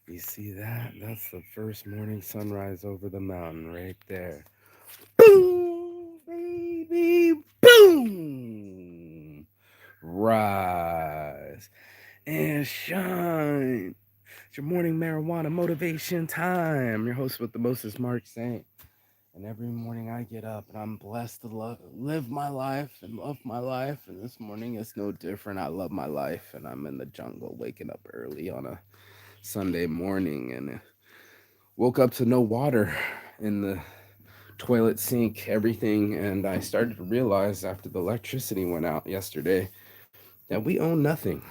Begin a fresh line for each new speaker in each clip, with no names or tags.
You see that? That's the first morning sunrise over the mountain right there. Boom, baby, boom. Rise and shine. It's your morning marijuana motivation time. Your host with the most is Mark Saint. And every morning I get up and I'm blessed to live my life and love my life. And this morning it's no different. I love my life and I'm in the jungle waking up early on a Sunday morning and woke up to no water in the toilet sink, everything. And I started to realize after the electricity went out yesterday that we own nothing.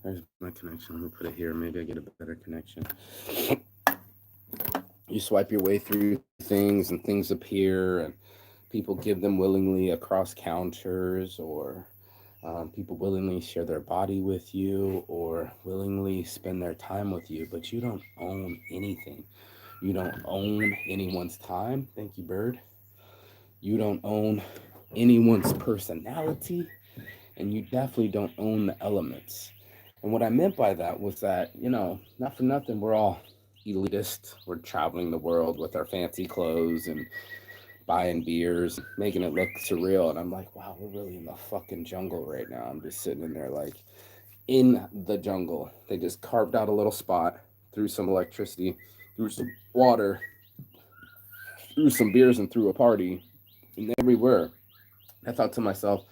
There's my connection. Let me put it here. Maybe I get a better connection. You swipe your way through things and things appear and people give them willingly across counters or people willingly share their body with you or willingly spend their time with you, but you don't own anything. You don't own anyone's time. Thank you, Bird. You don't own anyone's personality, and you definitely don't own the elements. And what I meant by that was that, not for nothing, we're all elitist. We're traveling the world with our fancy clothes and buying beers, making it look surreal. And I'm like, wow, we're really in the fucking jungle right now. I'm just sitting in there like in the jungle. They just carved out a little spot, threw some electricity, threw some water, threw some beers, and threw a party. And there we were. I thought to myself,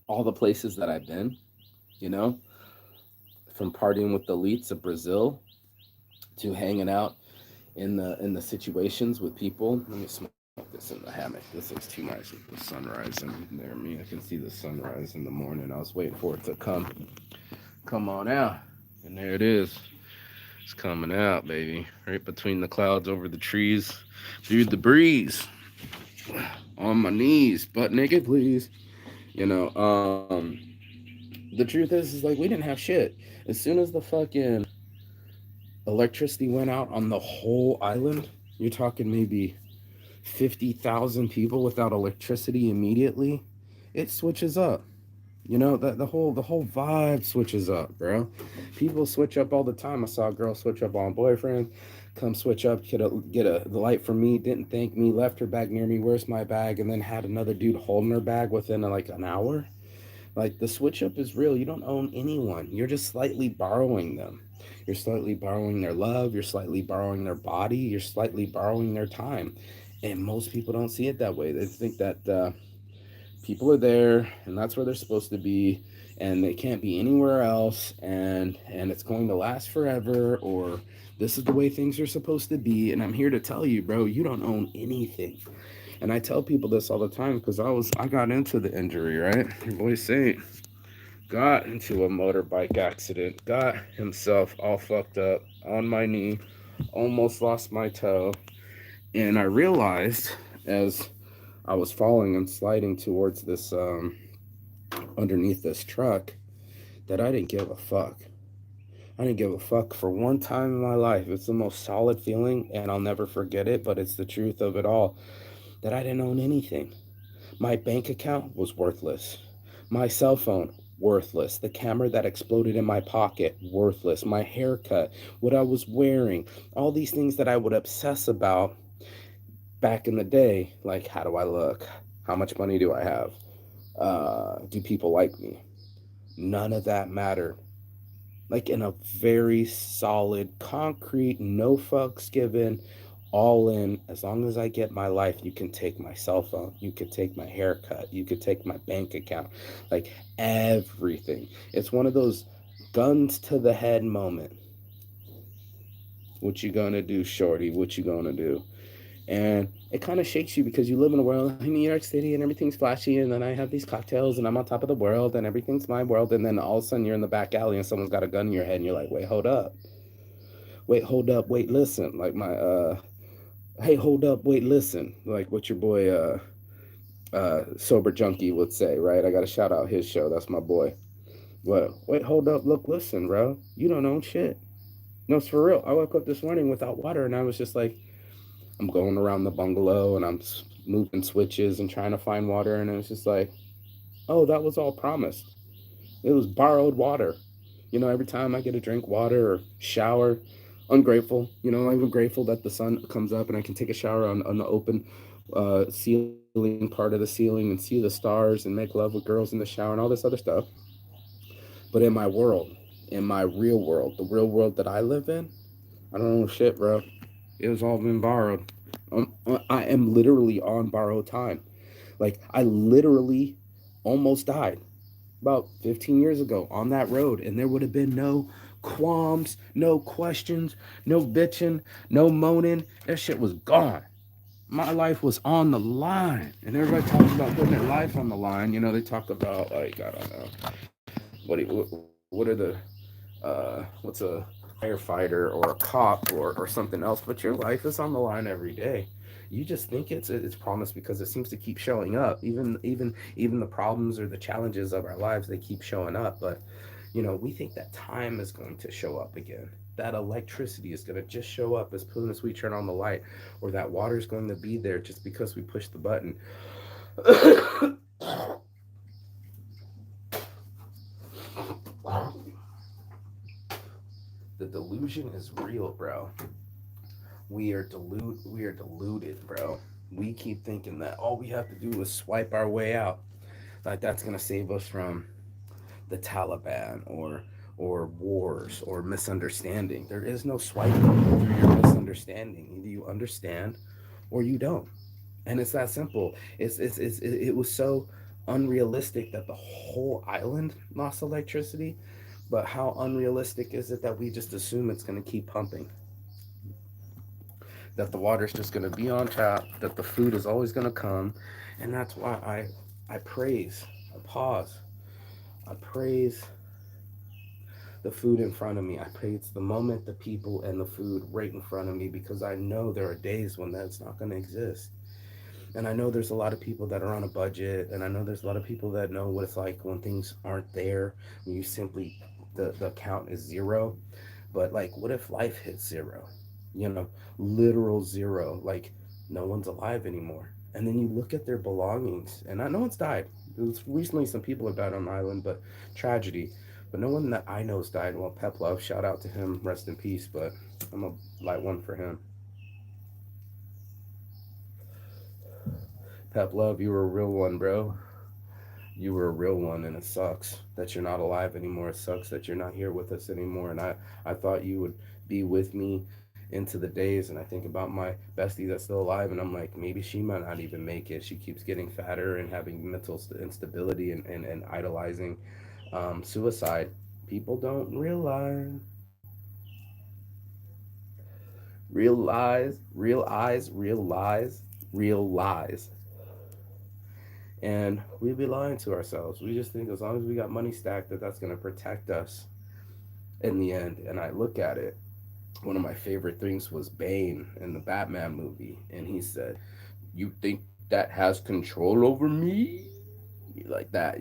all the places that I've been, you know, from partying with the elites of Brazil to hanging out in the situations with people. Let me smoke this in the hammock. This looks too nice with the sunrise and there. Me, I can see the sunrise in the morning. I was waiting for it to come on out, and there it is. It's coming out, baby. Right between the clouds, over the trees, through the breeze. On my knees, butt naked, please. You know, the truth is like we didn't have shit. As soon as the fucking electricity went out on the whole island, you're talking maybe 50,000 people without electricity immediately. It switches up. The whole vibe switches up, bro. People switch up all the time. I saw a girl switch up on a boyfriend, come switch up, get a the light from me, didn't thank me, left her bag near me, where's my bag, and then had another dude holding her bag within like an hour. Like the switch up is real. You don't own anyone. You're just slightly borrowing them. You're slightly borrowing their love. You're slightly borrowing their body. You're slightly borrowing their time. And most people don't see it that way. They think that people are there and that's where they're supposed to be and they can't be anywhere else and it's going to last forever or this is the way things are supposed to be. And I'm here to tell you, bro, you don't own anything. And I tell people this all the time because I got into the injury, right? Your boy Saint got into a motorbike accident, got himself all fucked up on my knee, almost lost my toe. And I realized as I was falling and sliding towards this underneath this truck that I didn't give a fuck. I didn't give a fuck for one time in my life. It's the most solid feeling, and I'll never forget it, but it's the truth of it all that I didn't own anything. My bank account was worthless. My cell phone, worthless. The camera that exploded in my pocket, worthless. My haircut, what I was wearing, all these things that I would obsess about back in the day. Like, how do I look? How much money do I have? Do people like me? None of that mattered. Like in a very solid, concrete, no fucks given, all in. As long as I get my life, you can take my cell phone, you could take my haircut, you could take my bank account, like everything. It's one of those guns to the head moment. What you gonna do, shorty? What you gonna do? And it kind of shakes you because you live in a world in New York City and everything's flashy, and then I have these cocktails and I'm on top of the world and everything's my world, and then all of a sudden you're in the back alley and someone's got a gun in your head and you're like, wait, hold up, wait, listen, like my hey, hold up, wait, listen, like what your boy sober junkie would say, right? I got to shout out his show. That's my boy. What? Wait, hold up, look, listen, bro. You don't own shit. No, it's for real. I woke up this morning without water and I was just like, I'm going around the bungalow and I'm moving switches and trying to find water. And it was just like, oh, that was all promised. It was borrowed water. Every time I get to drink water or shower, ungrateful. I'm even grateful that the sun comes up and I can take a shower on the open ceiling part of the ceiling and see the stars and make love with girls in the shower and all this other stuff. But in my world, in my real world, the real world that I live in, I don't know shit, bro. It was all been borrowed. I am literally on borrowed time. Like, I literally almost died about 15 years ago on that road, and there would have been no qualms, no questions, no bitching, no moaning. That shit was gone. My life was on the line, and everybody talks about putting their life on the line. They talk about, like, I don't know, what are the what's a firefighter or a cop or something else, but your life is on the line every day. You just think it's promised because it seems to keep showing up. Even the problems or the challenges of our lives, they keep showing up. But we think that time is going to show up again, that electricity is going to just show up as soon as we turn on the light, or that water is going to be there just because we push the button. The delusion is real, bro. We are deluded, bro. We keep thinking that all we have to do is swipe our way out. Like that's gonna save us from the Taliban or wars or misunderstanding. There is no swiping through your misunderstanding. Either you understand or you don't. And it's that simple. It was so unrealistic that the whole island lost electricity. But how unrealistic is it that we just assume it's going to keep pumping? That the water's just going to be on tap, that the food is always going to come. And that's why I praise, I pause, I praise the food in front of me. I praise the moment, the people, and the food right in front of me, because I know there are days when that's not going to exist. And I know there's a lot of people that are on a budget, and I know there's a lot of people that know what it's like when things aren't there, when you simply, the account is zero. But like, what if life hits zero? Literal zero. Like, no one's alive anymore. And then you look at their belongings, and no one's died. Recently, some people have died on the island, but tragedy. But no one that I know's died. Well, Pep Love, shout out to him, rest in peace. But I'm a light one for him. Pep Love, you were a real one, bro. You were a real one, and it sucks that you're not alive anymore. It sucks that you're not here with us anymore. And I thought you would be with me into the days. And I think about my bestie that's still alive, and I'm like, maybe she might not even make it. She keeps getting fatter and having mental instability and idolizing suicide. People don't realize. And we be lying to ourselves. We just think as long as we got money stacked, that's going to protect us in the end. And I look at it. One of my favorite things was Bane in the Batman movie. And he said, "You think that has control over me?" Like that.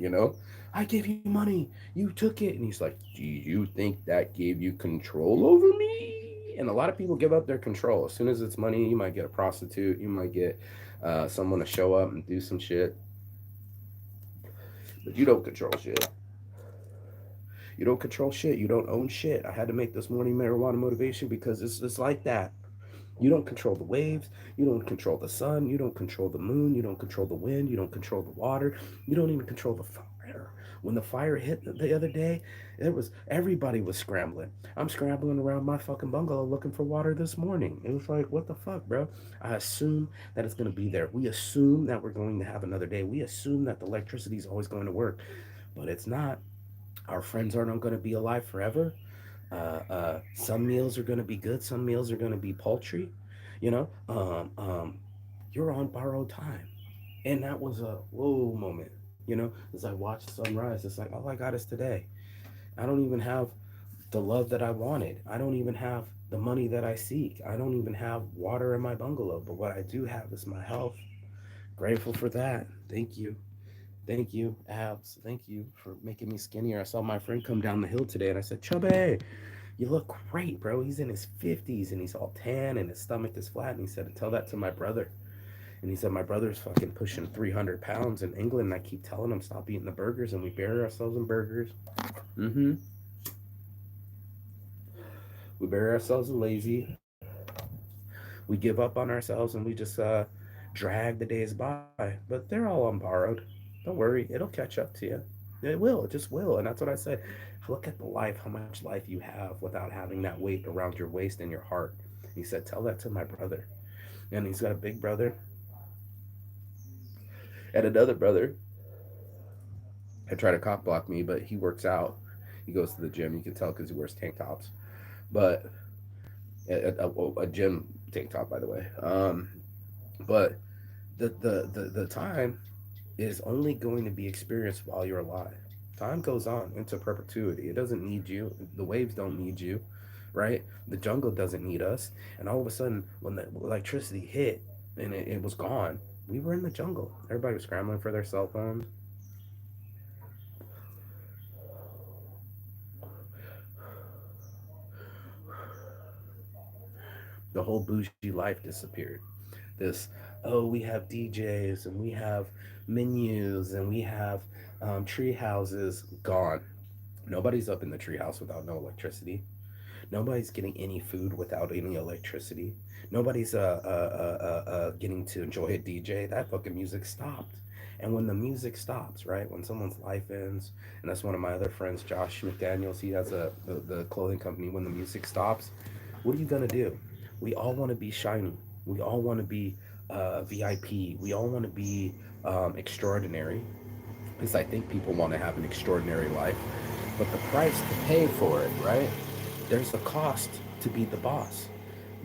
"I gave you money. You took it." And he's like, "Do you think that gave you control over me?" And a lot of people give up their control. As soon as it's money, you might get a prostitute. You might get someone to show up and do some shit. But you don't control shit. You don't control shit. You don't own shit. I had to make this morning marijuana motivation because it's like that. You don't control the waves. You don't control the sun. You don't control the moon. You don't control the wind. You don't control the water. You don't even control the fire. When the fire hit the other day, everybody was scrambling. I'm scrambling around my fucking bungalow looking for water this morning. It was like, what the fuck, bro? I assume that it's gonna be there. We assume that we're going to have another day. We assume that the electricity is always going to work, but it's not. Our friends aren't going to be alive forever. Some meals are going to be good. Some meals are going to be paltry. You know, you're on borrowed time, and that was a whoa moment. As I watched the sunrise, it's like all I got is today. I don't even have the love that I wanted. I don't even have the money that I seek. I don't even have water in my bungalow. But what I do have is my health. Grateful for that. Thank you. Thank you, abs. Thank you for making me skinnier. I saw my friend come down the hill today and I said, "Chubby, you look great, bro." He's in his 50s and he's all tan and his stomach is flat. And he said, "Tell that to my brother." And he said, "My brother's fucking pushing 300 pounds in England. And I keep telling him, stop eating the burgers. And we bury ourselves in burgers." Mm hmm. We bury ourselves lazy. We give up on ourselves and we just drag the days by. But they're all on borrowed. Don't worry, it'll catch up to you. It will, it just will. And that's what I said. Look at the life, how much life you have without having that weight around your waist and your heart. He said, tell that to my brother. And he's got a big brother and another brother had tried to cock block me, but he works out. He goes to the gym. You can tell because he wears tank tops. But a gym tank top, by the way. But the time is only going to be experienced while you're alive. Time goes on into perpetuity. It doesn't need you. The waves don't need you, right? The jungle doesn't need us. And all of a sudden, when the electricity hit and it was gone, we were in the jungle. Everybody was scrambling for their cell phones. The whole bougie life disappeared. This, oh, we have DJs and we have menus and we have tree houses gone. Nobody's up in the treehouse without no electricity. Nobody's getting any food without any electricity. Nobody's getting to enjoy a DJ. That fucking music stopped. And when the music stops, right, when someone's life ends, and that's one of my other friends, Josh McDaniels, he has the clothing company. When the music stops, what are you gonna do? We all want to be shiny. We all want to be VIP. We all want to be extraordinary. At least I think people want to have an extraordinary life. But the price to pay for it, right? There's a cost to be the boss.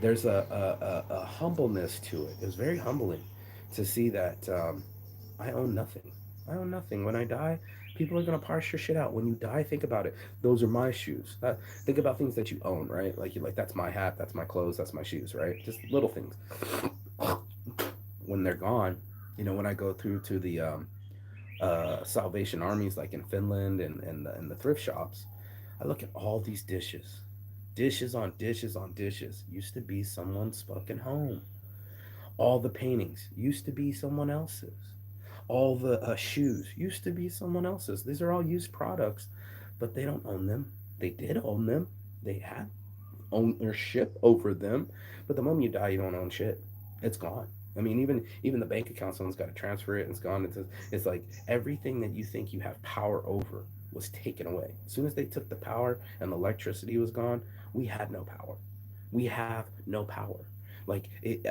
There's a humbleness to it. It's very humbling to see that I own nothing. I own nothing. When I die, people are gonna parse your shit out. When you die, think about it. Those are my shoes. Think about things that you own, right? Like you like that's my hat, that's my clothes, that's my shoes, right? Just little things. When they're gone, when I go through to the Salvation Armies, like in Finland and the thrift shops, I look at all these dishes, dishes on dishes on dishes. Used to be someone's fucking home. All the paintings used to be someone else's. All the shoes used to be someone else's. These are all used products, but they don't own them. They did own them. They had ownership over them, but the moment you die, you don't own shit. It's gone. I mean, even the bank account, someone's got to transfer it, and it's gone. It's like everything that you think you have power over was taken away. As soon as they took the power and the electricity was gone, we had no power. We have no power. Like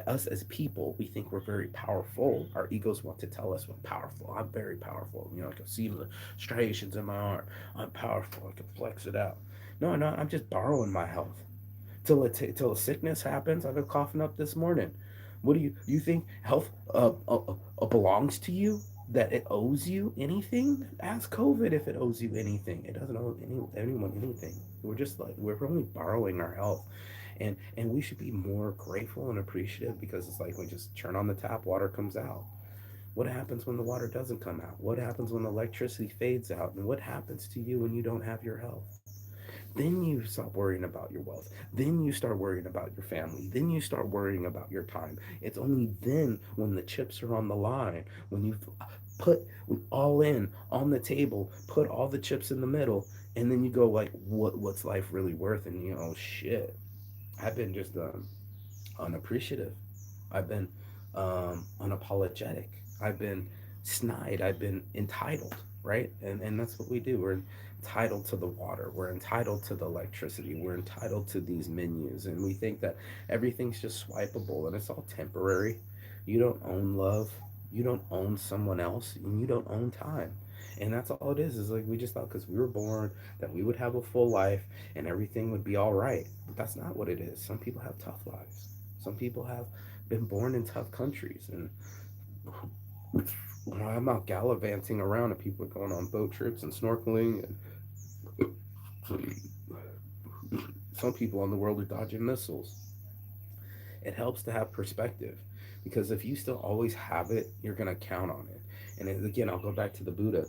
us as people, we think we're very powerful. Our egos want to tell us we're powerful. I'm very powerful. I can see the striations in my arm. I'm powerful. I can flex it out. No, no, I'm just borrowing my health till a sickness happens. I've been coughing up this morning. What do you think health belongs to you? That it owes you anything? Ask COVID if it owes you anything. It doesn't owe anyone anything. We're just like we're only borrowing our health, and we should be more grateful and appreciative because it's like we just turn on the tap, water comes out. What happens when the water doesn't come out? What happens when the electricity fades out? And what happens to you when you don't have your health? Then you stop worrying about your wealth. Then you start worrying about your family. Then you start worrying about your time. It's only then when the chips are on the line, when you've put all in on the table, put all the chips in the middle, and then you go like, what's life really worth? And shit, I've been just unappreciative. I've been unapologetic. I've been snide. I've been entitled, right? And that's what we do. We're entitled to the water. We're entitled to the electricity. We're entitled to these menus. And we think that everything's just swipeable and it's all temporary. You don't own love. You don't own someone else. And you don't own time. And that's all it is like we just thought because we were born that we would have a full life and everything would be all right. But that's not what it is. Some people have tough lives. Some people have been born in tough countries. And I'm out gallivanting around and people are going on boat trips and snorkeling. And some people in the world are dodging missiles. It helps to have perspective because if you still always have it, you're going to count on it. And again, I'll go back to the Buddha.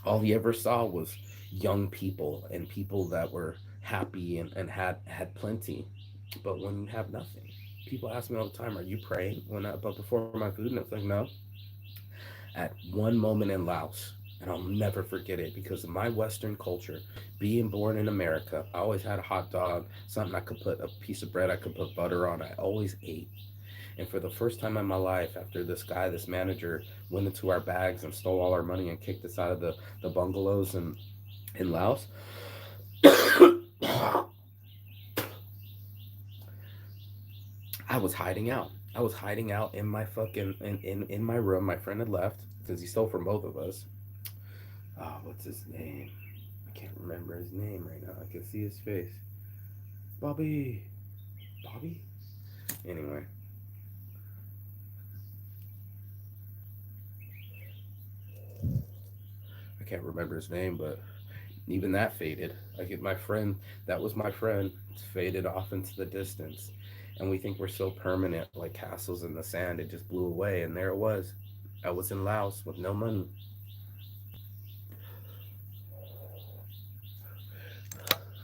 All he ever saw was young people and people that were happy and had plenty. But when you have nothing, people ask me all the time, "Are you praying when but before my food?" And it's like, no. At one moment in Laos, And I'll never forget it because of my Western culture. Being born in America, I always had a hot dog, something I could put a piece of bread I could put butter on. I always ate. And for the first time in my life, after this guy, this manager, went into our bags and stole all our money and kicked us out of the bungalows in Laos, I was hiding out. I was hiding out in my fucking in my room. My friend had left because he stole from both of us. Oh, what's his name? I can't remember his name right now. I can see his face. Bobby. Bobby? Anyway, I can't remember his name, but even that faded. I get my friend, that was my friend, it's faded off into the distance. And we think we're so permanent, like castles in the sand. It just blew away, and there it was. I was in Laos with no money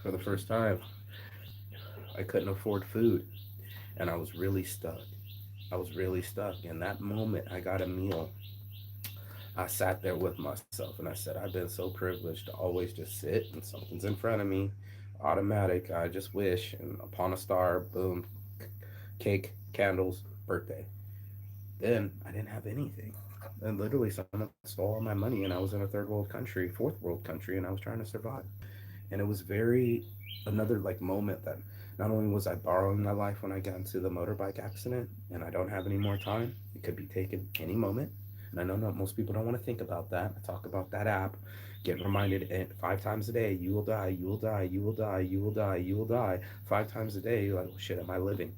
for the first time. I couldn't afford food, and I was really stuck. I was really stuck. In that moment, I got a meal. I sat there with myself and I said, I've been so privileged to always just sit and something's in front of me, automatic. I just wish, and upon a star, boom, cake, candles, birthday. Then I didn't have anything. And literally, someone stole all my money, and I was in a third world country, fourth world country, and I was trying to survive. And it was very another like moment that not only was I borrowing my life when I got into the motorbike accident and I don't have any more time, it could be taken any moment. And I know not most people don't want to think about that. I talk about that app, get reminded 5 times a day, you will die, you will die, you will die, you will die, you will die. 5 times a day, you're like, oh, shit, am I living?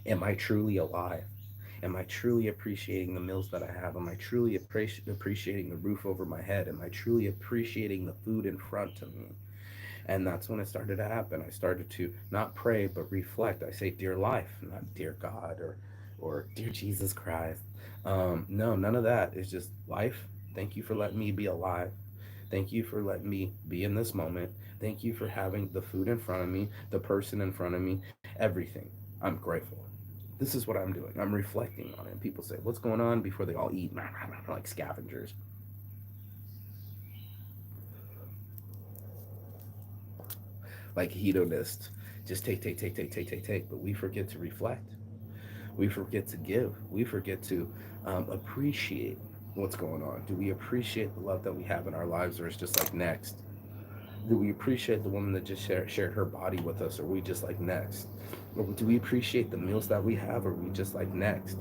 Am I truly alive? Am I truly appreciating the meals that I have? Am I truly appreciating the roof over my head? Am I truly appreciating the food in front of me? And that's when it started to happen. I started to not pray, but reflect. I say, dear life, not dear God or dear Jesus Christ. No, none of that. It's just life. Thank you for letting me be alive. Thank you for letting me be in this moment. Thank you for having the food in front of me, the person in front of me, everything. I'm grateful. This is what I'm doing. I'm reflecting on it. And people say, what's going on before they all eat like scavengers? Like hedonists. Just take, take, take, take, take, take, take. But we forget to reflect. We forget to give. We forget to appreciate what's going on. Do we appreciate the love that we have in our lives, or is just like next? Do we appreciate the woman that just shared her body with us, or we just like next? Or do we appreciate the meals that we have, or we just like next?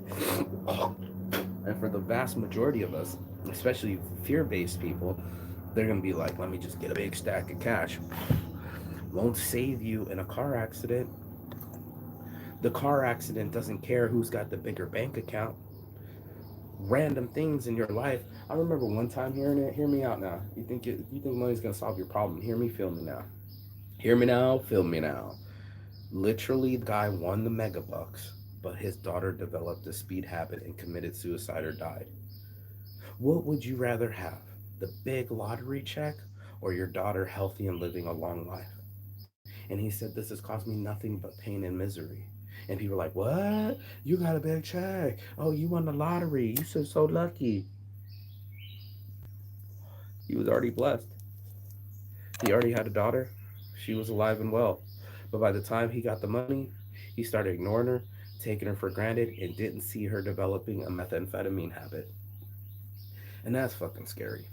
And for the vast majority of us, especially fear-based people, they're gonna be like, let me just get a big stack of cash. Won't save you in a car accident. The car accident doesn't care who's got the bigger bank account. Random things in your life. I remember one time hearing it. Hear me out now. You think money's gonna solve your problem? Hear me, feel me now. Hear me now, feel me now. Literally, the guy won the mega bucks, but his daughter developed a speed habit and committed suicide or died. What would you rather have? The big lottery check or your daughter healthy and living a long life? And he said, this has caused me nothing but pain and misery. And people are like, what? You got a big check. Oh, you won the lottery. You so lucky. He was already blessed. He already had a daughter. She was alive and well. But by the time he got the money, he started ignoring her, taking her for granted, and didn't see her developing a methamphetamine habit. And that's fucking scary.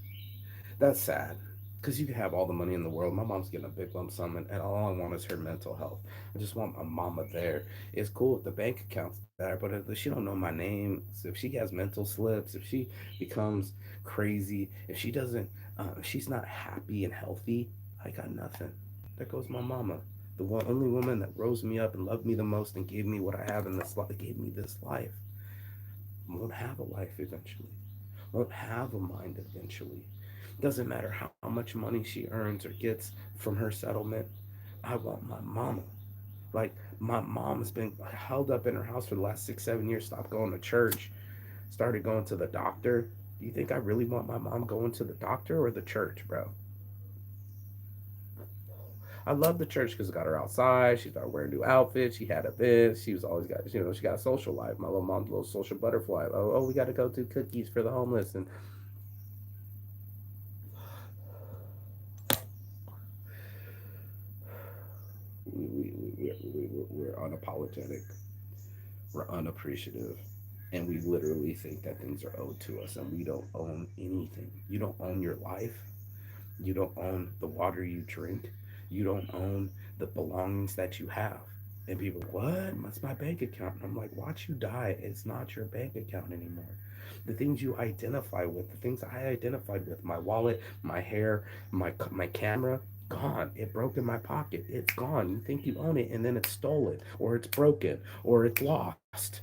That's sad. Because you can have all the money in the world. My mom's getting a big lump sum, and all I want is her mental health. I just want my mama there. It's cool if the bank account's there, but if she don't know my name, if she has mental slips, if she becomes crazy, if she doesn't, if she's not happy and healthy, I got nothing. There goes my mama, the one only woman that rose me up and loved me the most and gave me what I have in this life, gave me this life. Won't have a life eventually. Won't have a mind eventually. Doesn't matter how much money she earns or gets from her settlement. I want my mama. Like, my mom's been held up in her house for the last 6, 7 years, stopped going to church, started going to the doctor. Do you think I really want my mom going to the doctor or the church, bro? I love the church because it got her outside. She started wearing new outfits. She had events. She was always got, she got a social life. My little mom's a little social butterfly. Oh, we got to go do cookies for the homeless. And we're unapologetic, we're unappreciative, and we literally think that things are owed to us, and we don't own anything. You don't own your life. You don't own the water you drink. You don't own the belongings that you have. And people, what? That's my bank account. And I'm like, watch you die. It's not your bank account anymore. The things you identify with, the things I identified with, my wallet, my hair, my camera, gone. It broke in my pocket. It's gone. You think you own it, and then it's stolen, or it's broken, or it's lost.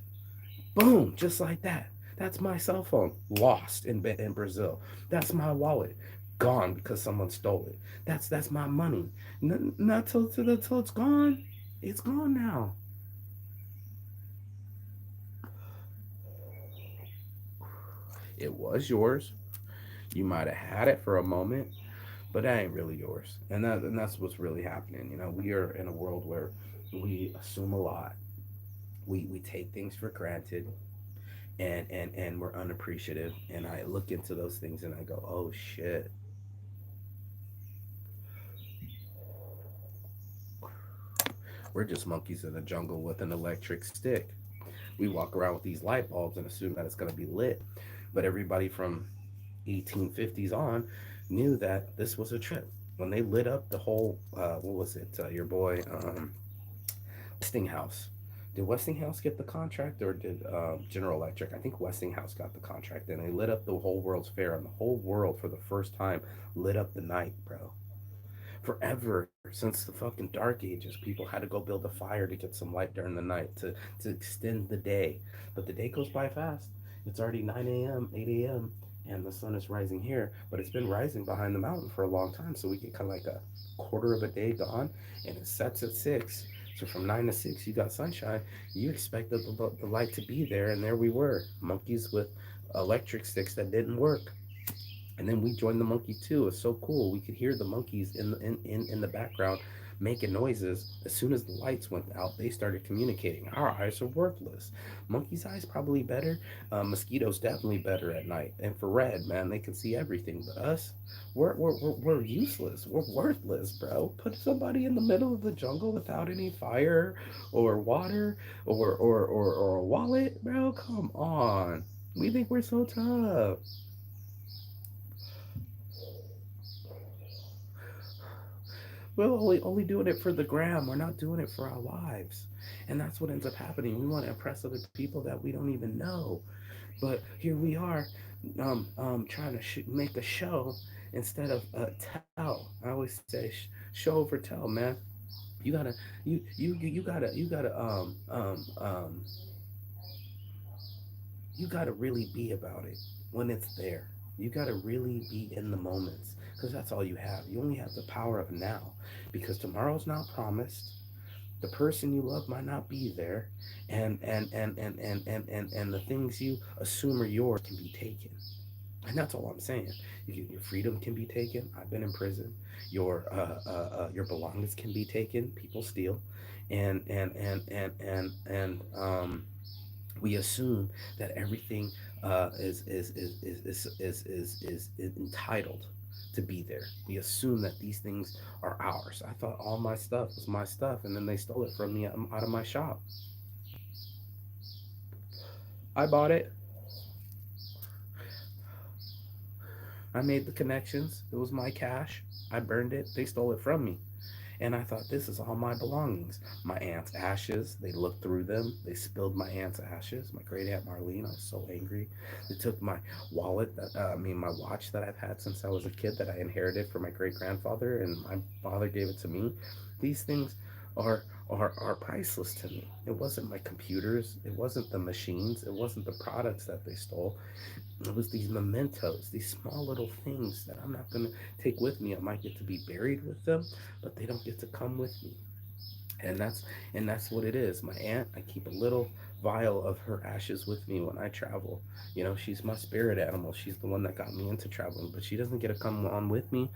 Boom, just like that. That's my cell phone, lost in Brazil. That's my wallet, gone because someone stole it. That's my money. Not till it's gone. It's gone now. It was yours. You might have had it for a moment, but that ain't really yours. And that's what's really happening. We are in a world where we assume a lot. We take things for granted, and we're unappreciative. And I look into those things and I go, oh shit, we're just monkeys in the jungle with an electric stick. We walk around with these light bulbs and assume that it's going to be lit. But everybody from 1850s on knew that this was a trip. When they lit up the whole, what was it, your boy, Westinghouse. Did Westinghouse get the contract, or did General Electric? I think Westinghouse got the contract. And they lit up the whole World's Fair, and the whole world for the first time lit up the night, bro. Forever since the fucking dark ages, people had to go build a fire to get some light during the night to extend the day. But the day goes by fast. It's already 9 a.m., 8 a.m., and the sun is rising here, but it's been rising behind the mountain for a long time. So we get kind of like a quarter of a day gone, and it sets at 6. So from 9 to 6, you got sunshine. You expected the light to be there, and there we were, monkeys with electric sticks that didn't work. And then we joined the monkey too. It's so cool. We could hear the monkeys in the background making noises. As soon as the lights went out, they started communicating. Our eyes are worthless. Monkey's eyes probably better. Mosquitoes definitely better at night. Infrared, man, they can see everything. But us, we're useless. We're worthless, bro. Put somebody in the middle of the jungle without any fire or water or a wallet, bro. Come on. We think we're so tough. We're only doing it for the gram. We're not doing it for our lives. And that's what ends up happening. We want to impress other people that we don't even know. But here we are, trying to make a show instead of tell. I always say show over tell, man. You gotta, you gotta you got to really be about it when it's there. You got to really be in the moments, because that's all you have. You only have the power of now, because tomorrow's not promised. The person you love might not be there, and the things you assume are yours can be taken. And that's all I'm saying. Your freedom can be taken. I've been in prison. Your belongings can be taken. People steal, and we assume that everything is entitled to be there. We assume that these things are ours. I thought all my stuff was my stuff, and then they stole it from me out of my shop. I bought it. I made the connections. It was my cash. I burned it. They stole it from me. And I thought, this is all my belongings. My aunt's ashes, they looked through them. They spilled my aunt's ashes. My great aunt Marlene, I was so angry. They took my wallet, my watch that I've had since I was a kid that I inherited from my great grandfather, and my father gave it to me. These things are priceless to me. It wasn't my computers, it wasn't the machines, it wasn't the products that they stole. It was these mementos, these small little things that I'm not going to take with me. I might get to be buried with them, but they don't get to come with me. And that's what it is. My aunt, I keep a little vial of her ashes with me when I travel. She's my spirit animal. She's the one that got me into traveling, but she doesn't get to come on with me.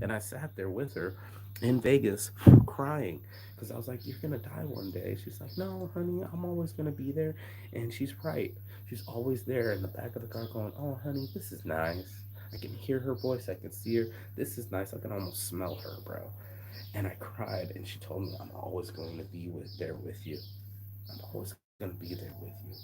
And I sat there with her in Vegas crying, because I was like, you're gonna die one day. She's like, no, honey, I'm always gonna be there. And she's right. She's always there in the back of the car going, oh, honey, this is nice. I can hear her voice. I can see her. This is nice. I can almost smell her, bro. And I cried, and she told me, I'm always going to be there with you. I'm always going to be there with you.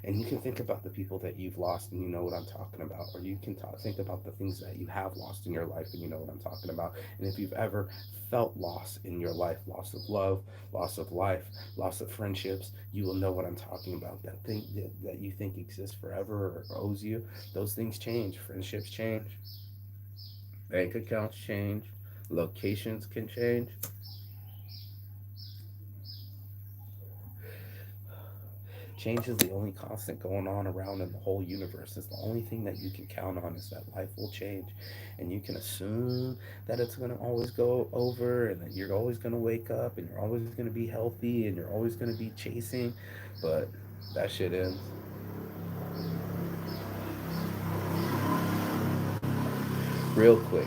And you can think about the people that you've lost, and you know what I'm talking about. Or you can think about the things that you have lost in your life, and you know what I'm talking about. And if you've ever felt loss in your life, loss of love, loss of life, loss of friendships, you will know what I'm talking about. That thing that you think exists forever or owes you, those things change. Friendships change, bank accounts change, locations can change. Change is the only constant going on around in the whole universe. It's the only thing that you can count on is that life will change. And you can assume that it's going to always go over and that you're always going to wake up and you're always going to be healthy and you're always going to be chasing. But that shit ends real quick.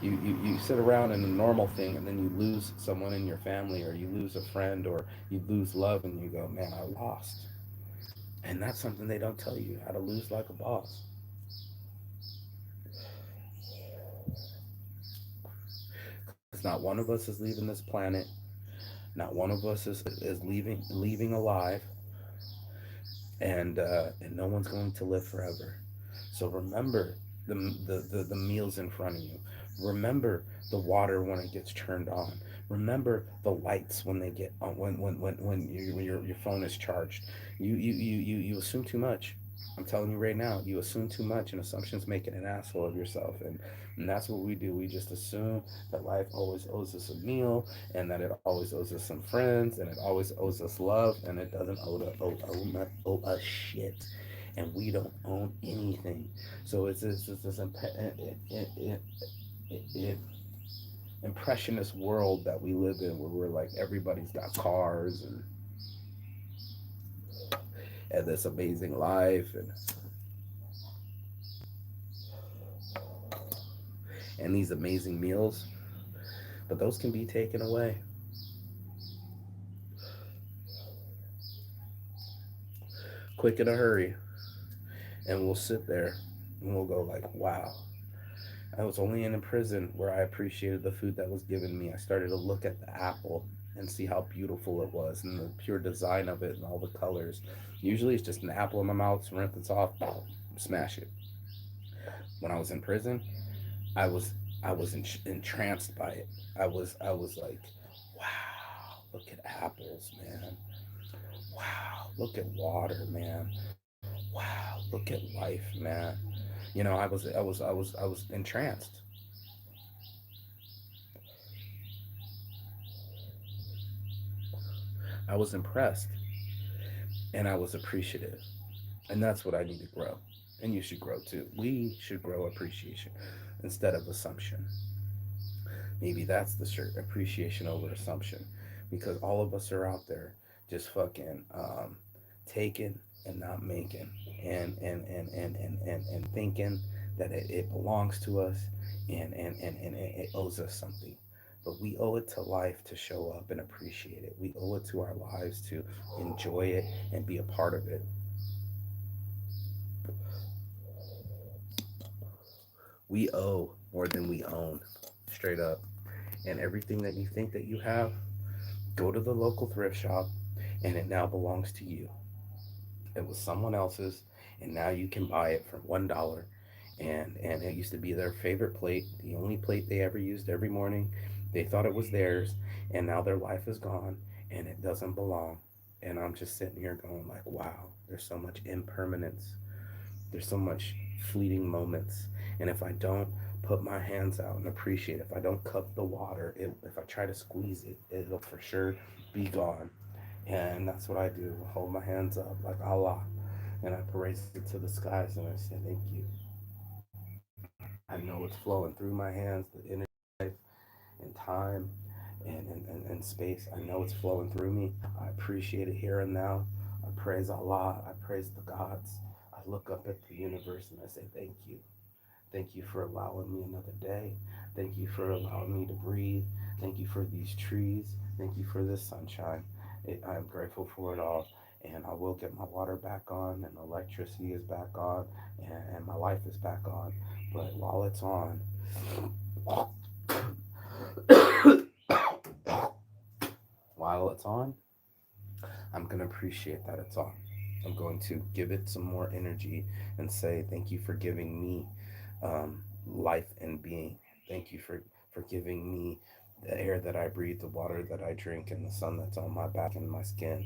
You sit around in a normal thing and then you lose someone in your family or you lose a friend or you lose love and you go, man, I lost. And that's something they don't tell you how to lose like a boss. Because not one of us is leaving this planet. Not one of us is leaving alive, and no one's going to live forever. So remember the meals in front of you. Remember the water when it gets turned on. Remember the lights when they get on when your phone is charged. You assume too much. I'm telling you right now, you assume too much, and assumptions making an asshole of yourself, and that's what we do. We just assume that life always owes us a meal, and that it always owes us some friends, and it always owes us love, and it doesn't owe us shit, and we don't own anything. So it's this impressionist world that we live in, where we're like everybody's got cars and this amazing life, and these amazing meals, but those can be taken away quick in a hurry, and we'll sit there and we'll go like, wow, I was only in a prison where I appreciated the food that was given me. I started to look at the apple and see how beautiful it was and the pure design of it and all the colors. Usually it's just an apple in my mouth, rinse it off, boom, smash it. When I was in prison, I was I was entranced by it. I was like, wow, look at apples, man. Wow, look at water, man. Wow, look at life, man. I was entranced. I was impressed, and I was appreciative. And that's what I need to grow. And you should grow too. We should grow appreciation instead of assumption. Maybe that's the shirt, appreciation over assumption. Because all of us are out there just fucking taking and not making, and thinking that it belongs to us, and it owes us something. But we owe it to life to show up and appreciate it. We owe it to our lives to enjoy it and be a part of it. We owe more than we own, straight up. And everything that you think that you have, go to the local thrift shop, and it now belongs to you. It was someone else's, and now you can buy it for $1. And it used to be their favorite plate, the only plate they ever used every morning. They thought it was theirs, and now their life is gone, and it doesn't belong. And I'm just sitting here going like, wow, there's so much impermanence. There's so much fleeting moments. And if I don't put my hands out and appreciate it, if I don't cup the water, if I try to squeeze it, it'll for sure be gone. And that's what I do. Hold my hands up like Allah. And I praise it to the skies and I say, thank you. I know it's flowing through my hands, the energy and time and space. I know it's flowing through me. I appreciate it here and now. I praise Allah. I praise the gods. I look up at the universe and I say, thank you. Thank you for allowing me another day. Thank you for allowing me to breathe. Thank you for these trees. Thank you for this sunshine. I'm grateful for it all. And I will get my water back on, and electricity is back on, and my life is back on. But while it's on, it's on, I'm going to appreciate that it's on. I'm going to give it some more energy and say, thank you for giving me life and being. Thank you for giving me the air that I breathe, the water that I drink, and the sun that's on my back and my skin.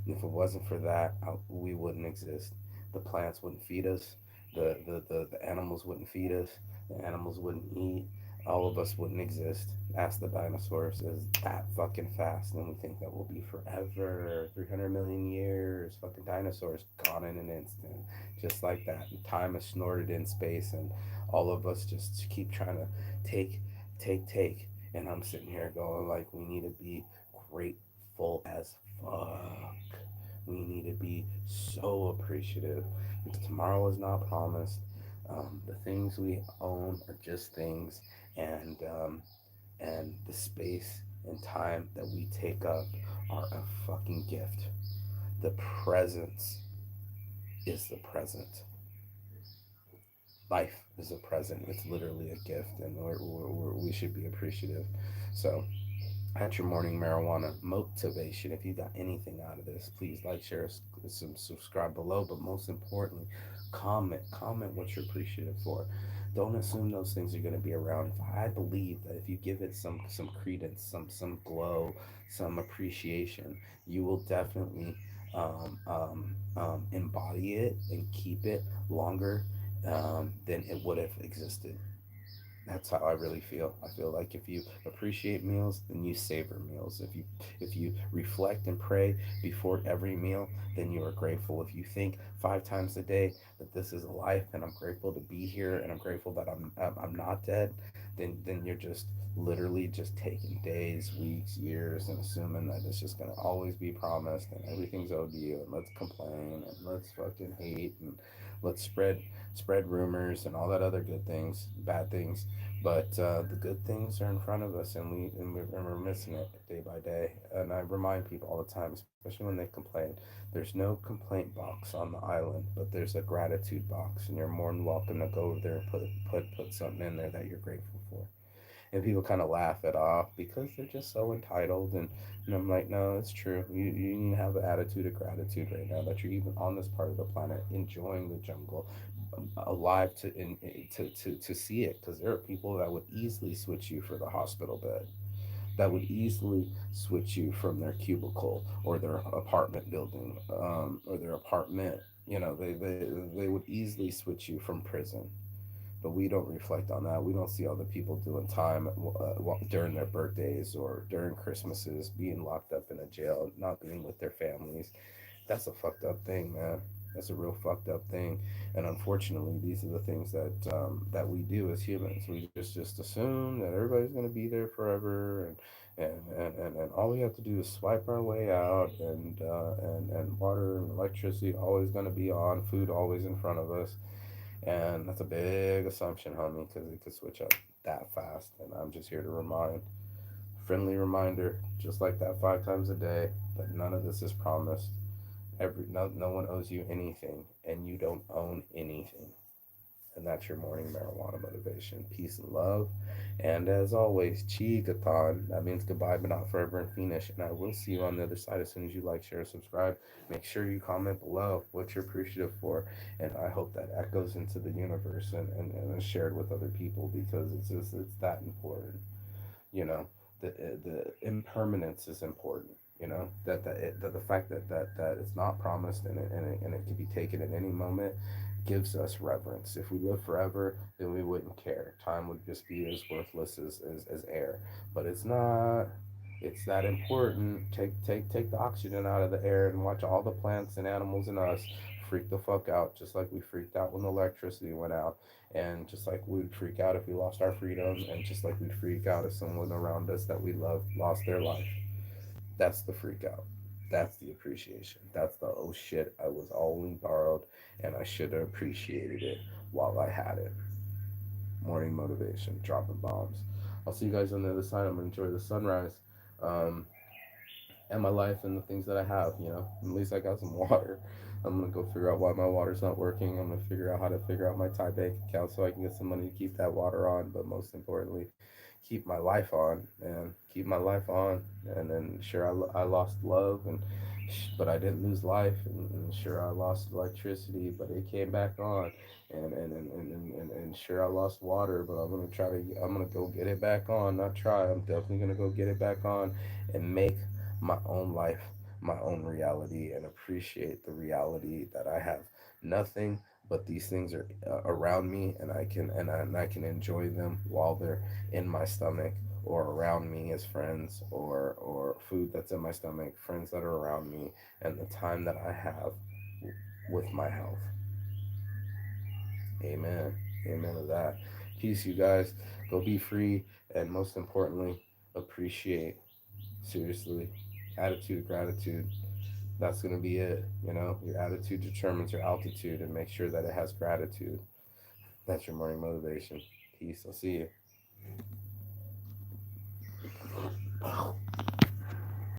And if it wasn't for that, we wouldn't exist. The plants wouldn't feed us. The animals wouldn't feed us. The animals wouldn't eat. All of us wouldn't exist. Ask the dinosaurs, is that fucking fast. And we think that will be forever. 300 million years. Fucking dinosaurs gone in an instant. Just like that. Time is snorted in space, and all of us just keep trying to take, take. And I'm sitting here going, like, we need to be grateful as fuck. We need to be so appreciative because tomorrow is not promised. The things we own are just things, and the space and time that we take up are a fucking gift. The presence is the present. Life is a present. It's literally a gift, and we should be appreciative. So, at your morning marijuana motivation. If you got anything out of this, please like, share, subscribe below. But most importantly, comment. Comment what you're appreciative for. Don't assume those things are going to be around. If I believe that if you give it some credence, some glow, some appreciation, you will definitely embody it and keep it longer than it would have existed. That's how I really feel. I feel like if you appreciate meals, then you savor meals. If you reflect and pray before every meal, then you are grateful. If you think 5 times a day that this is a life and I'm grateful to be here and I'm grateful that I'm not dead, then you're just literally just taking days, weeks, years, and assuming that it's just gonna always be promised and everything's owed to you. And let's complain and let's fucking hate and let's spread rumors and all that other good things, bad things. But the good things are in front of us, and we're missing it day by day. And I remind people all the time, especially when they complain, there's no complaint box on the island, but there's a gratitude box, and you're more than welcome to go over there and put something in there that you're grateful for. And people kind of laugh it off because they're just so entitled. And I'm like, no, it's true. You need to have an attitude of gratitude right now that you're even on this part of the planet, enjoying the jungle, alive to see it. Because there are people that would easily switch you for the hospital bed, that would easily switch you from their cubicle or their apartment building, or their apartment. They would easily switch you from prison, but we don't reflect on that. We don't see all the people doing time during their birthdays or during Christmases, being locked up in a jail, not being with their families. That's a fucked up thing, man. That's a real fucked up thing, and unfortunately, these are the things that we do as humans. We just assume that everybody's gonna be there forever, and all we have to do is swipe our way out, and water and electricity always gonna be on, food always in front of us, and that's a big assumption, homie, because it could switch up that fast. And I'm just here to remind, friendly reminder, just like that 5 times a day, that none of this is promised. No one owes you anything, and you don't own anything. And that's your morning marijuana motivation. Peace and love. And as always, Chigathon. That means goodbye, but not forever and finish. And I will see you on the other side as soon as you like, share, subscribe. Make sure you comment below what you're appreciative for. And I hope that echoes into the universe and is shared with other people because it's that important. You know, the impermanence is important. The fact that it's not promised, and it can be taken at any moment gives us reverence. If we live forever, then we wouldn't care. Time would just be as worthless as air. But it's not. It's that important. Take the oxygen out of the air and watch all the plants and animals and us freak the fuck out, just like we freaked out when the electricity went out, and just like we'd freak out if we lost our freedom, and just like we'd freak out if someone around us that we love lost their life. That's the freak out. That's the appreciation. That's the, oh shit, I was only borrowed and I should have appreciated it while I had it. Morning motivation, dropping bombs. I'll see you guys on the other side. I'm gonna enjoy the sunrise, um, and my life and the things that I have. At least I got some water. I'm gonna go figure out why my water's not working. I'm gonna figure out how to figure out my Thai bank account so I can get some money to keep that water on. But most importantly, keep my life on and keep my life on. And then sure, I lost love, and but I didn't lose life. And sure, I lost electricity, but it came back on. And sure, I lost water, but I'm gonna go get it back on. Not try. I'm definitely gonna go get it back on and make my own life my own reality and appreciate the reality that I have nothing but these things are around me, and I can enjoy them while they're in my stomach or around me as friends, or food that's in my stomach, friends that are around me, and the time that I have with my health. Amen. Amen to that. Peace, you guys. Go be free, and most importantly, appreciate. Seriously, attitude, gratitude. That's going to be it. You know, your attitude determines your altitude, and make sure that it has gratitude. That's your morning motivation. Peace. I'll see you.